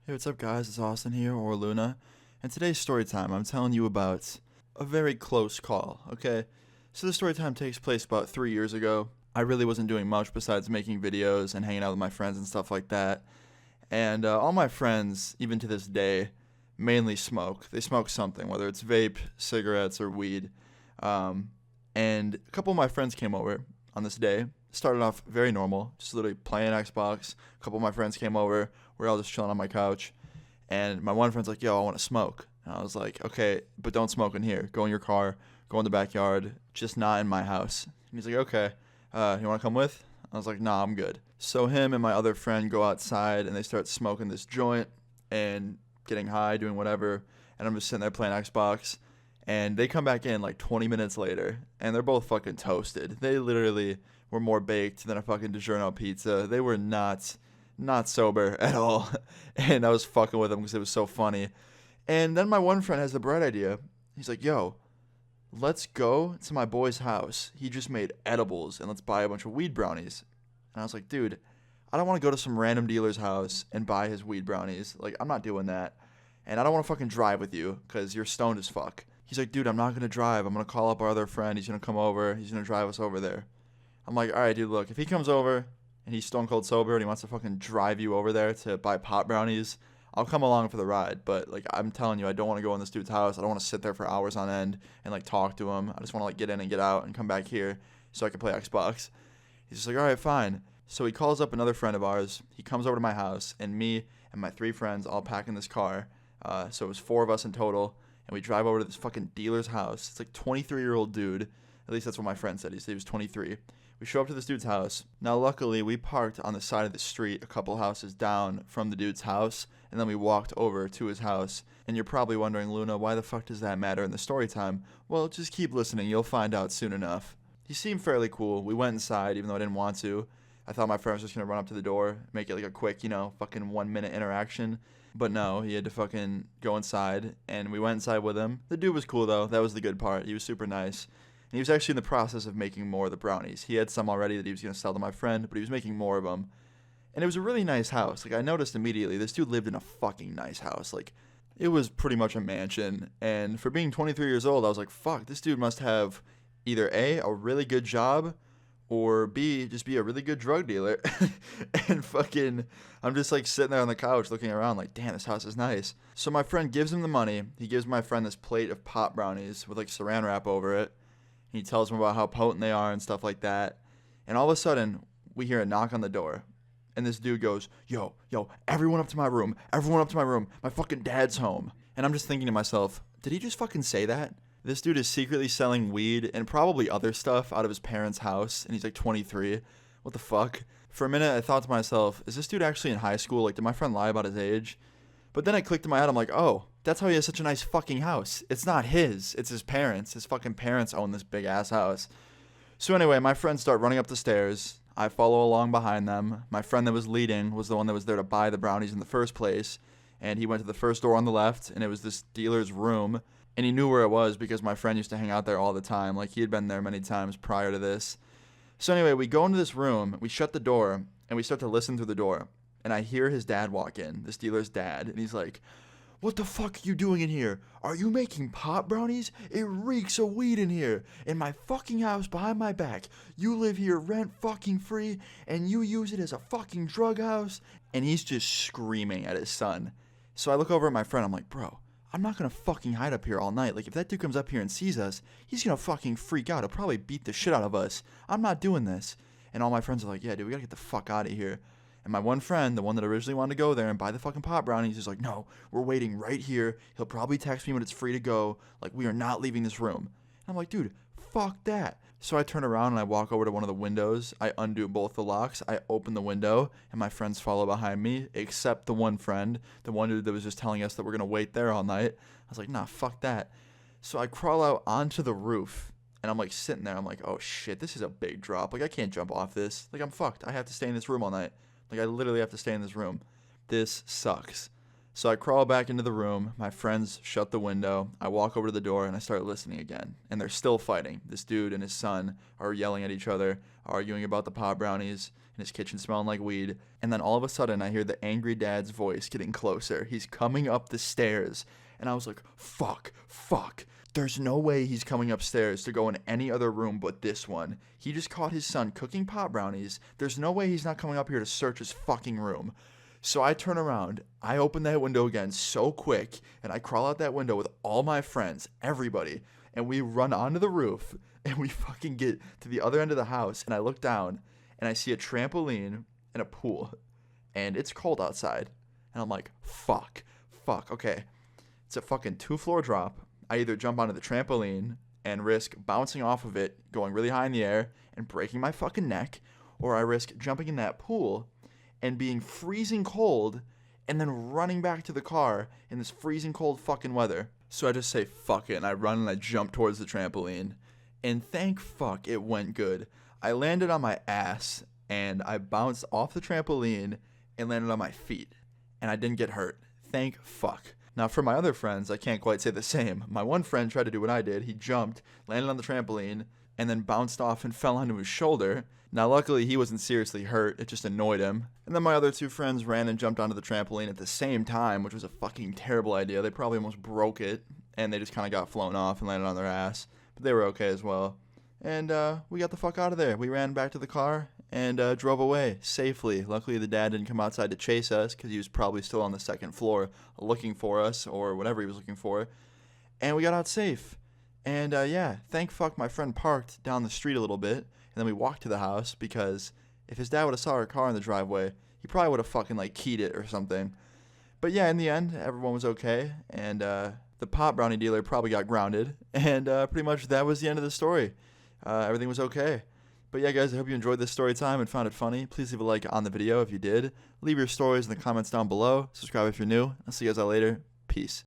Hey, what's up, guys? It's Austin here, or Luna. And today's story time, I'm telling you about a very close call, okay? So, the story time takes place about 3 years ago. I really wasn't doing much besides making videos and hanging out with my friends and stuff like that. And all my friends, even to this day, mainly smoke. They smoke something, whether it's vape, cigarettes, or weed. Um, and a couple of my friends came over on this day. Started off very normal, just literally playing Xbox. A couple of my friends came over. We're all just chilling on my couch. And my one friend's like, yo, I want to smoke. And I was like, okay, but don't smoke in here. Go in your car, go in the backyard, just not in my house. And he's like, okay, you want to come with? I was like, nah, I'm good. So him and my other friend go outside and they start smoking this joint and getting high, doing whatever. And I'm just sitting there playing Xbox. And they come back in like 20 minutes later and they're both fucking toasted. They literally were more baked than a fucking DiGiorno pizza. They were not sober at all. And I was fucking with them because it was so funny. And then my one friend has the bright idea. He's like, yo, let's go to my boy's house. He just made edibles and let's buy a bunch of weed brownies. And I was like, dude, I don't want to go to some random dealer's house and buy his weed brownies. Like, I'm not doing that. And I don't want to fucking drive with you because you're stoned as fuck. He's like, dude, I'm not going to drive. I'm going to call up our other friend. He's going to come over. He's going to drive us over there. I'm like, all right, dude, look, if he comes over and he's stone cold sober and he wants to fucking drive you over there to buy pot brownies, I'll come along for the ride. But, like, I'm telling you, I don't want to go in this dude's house. I don't want to sit there for hours on end and, like, talk to him. I just want to, like, get in and get out and come back here so I can play Xbox. He's just like, all right, fine. So he calls up another friend of ours. He comes over to my house, and me and my three friends all pack in this car. So it was four of us in total, and we drive over to this fucking dealer's house. It's like 23-year-old dude. At least that's what my friend said. He said he was 23. We show up to this dude's house. Now, luckily, we parked on the side of the street a couple houses down from the dude's house, and then we walked over to his house. And you're probably wondering, Luna, why the fuck does that matter in the story time? Well, just keep listening. You'll find out soon enough. He seemed fairly cool. We went inside, even though I didn't want to. I thought my friend was just going to run up to the door, make it like a quick, fucking 1 minute interaction. But no, he had to fucking go inside, and we went inside with him. The dude was cool, though. That was the good part. He was super nice. And he was actually in the process of making more of the brownies. He had some already that he was going to sell to my friend, but he was making more of them. And it was a really nice house. Like, I noticed immediately, this dude lived in a fucking nice house. Like, it was pretty much a mansion. And for being 23 years old, I was like, fuck, this dude must have either A, really good job, or B, just be a really good drug dealer. And fucking, I'm just like sitting there on the couch looking around like, damn, this house is nice. So my friend gives him the money. He gives my friend this plate of pot brownies with like saran wrap over it. He tells him about how potent they are and stuff like that. And all of a sudden, we hear a knock on the door. And this dude goes, yo, everyone up to my room. Everyone up to my room. My fucking dad's home. And I'm just thinking to myself, did he just fucking say that? This dude is secretly selling weed and probably other stuff out of his parents' house. And he's like 23. What the fuck? For a minute, I thought to myself, is this dude actually in high school? Like, did my friend lie about his age? But then it clicked in my head. I'm like, oh, that's how he has such a nice fucking house. It's not his. It's his parents. His fucking parents own this big-ass house. So anyway, my friends start running up the stairs. I follow along behind them. My friend that was leading was the one that was there to buy the brownies in the first place. And he went to the first door on the left, and it was this dealer's room. And he knew where it was because my friend used to hang out there all the time. Like, he had been there many times prior to this. So anyway, we go into this room. We shut the door, and we start to listen through the door. And I hear his dad walk in, this dealer's dad. And he's like, what the fuck are you doing in here? Are you making pot brownies? It reeks of weed in here. In my fucking house behind my back. You live here rent fucking free, and you use it as a fucking drug house. And he's just screaming at his son. So I look over at my friend. I'm like, bro, I'm not going to fucking hide up here all night. Like, if that dude comes up here and sees us, he's going to fucking freak out. He'll probably beat the shit out of us. I'm not doing this. And all my friends are like, yeah, dude, we got to get the fuck out of here. And my one friend, the one that originally wanted to go there and buy the fucking pot brownies, is like, no, we're waiting right here. He'll probably text me when it's free to go. Like, we are not leaving this room. And I'm like, dude, fuck that. So I turn around and I walk over to one of the windows. I undo both the locks. I open the window, and my friends follow behind me, except the one friend, the one dude that was just telling us that we're going to wait there all night. I was like, nah, fuck that. So I crawl out onto the roof, and I'm like sitting there. I'm like, oh shit, this is a big drop. Like, I can't jump off this. Like, I'm fucked. I have to stay in this room all night. Like, I literally have to stay in this room. This sucks. So I crawl back into the room. My friends shut the window. I walk over to the door and I start listening again. And they're still fighting. This dude and his son are yelling at each other, arguing about the pot brownies, and his kitchen smelling like weed. And then all of a sudden I hear the angry dad's voice getting closer. He's coming up the stairs. And I was like, fuck. There's no way he's coming upstairs to go in any other room but this one. He just caught his son cooking pot brownies. There's no way he's not coming up here to search his fucking room. So I turn around, I open that window again so quick, and I crawl out that window with all my friends, everybody, and we run onto the roof, and we fucking get to the other end of the house, and I look down, and I see a trampoline and a pool, and it's cold outside, and I'm like, fuck, okay. It's a fucking 2-floor drop. I either jump onto the trampoline and risk bouncing off of it, going really high in the air, and breaking my fucking neck, or I risk jumping in that pool and being freezing cold and then running back to the car in this freezing cold fucking weather. So I just say fuck it, and I run and I jump towards the trampoline. And thank fuck it went good. I landed on my ass and I bounced off the trampoline and landed on my feet. And I didn't get hurt. Thank fuck. Now for my other friends, I can't quite say the same. My one friend tried to do what I did. He jumped, landed on the trampoline, and then bounced off and fell onto his shoulder. Now luckily he wasn't seriously hurt, it just annoyed him. And then my other 2 friends ran and jumped onto the trampoline at the same time, which was a fucking terrible idea. They probably almost broke it, and they just kind of got flown off and landed on their ass. But they were okay as well. And we got the fuck out of there. We ran back to the car and drove away safely. Luckily the dad didn't come outside to chase us because he was probably still on the 2nd floor looking for us or whatever he was looking for. And we got out safe. And yeah, thank fuck my friend parked down the street a little bit, and then we walked to the house because if his dad would have saw our car in the driveway, he probably would have fucking like keyed it or something. But yeah, in the end, everyone was okay, and the pot brownie dealer probably got grounded, and pretty much that was the end of the story. Everything was okay. But yeah, guys, I hope you enjoyed this story time and found it funny. Please leave a like on the video if you did. Leave your stories in the comments down below. Subscribe if you're new. I'll see you guys all later. Peace.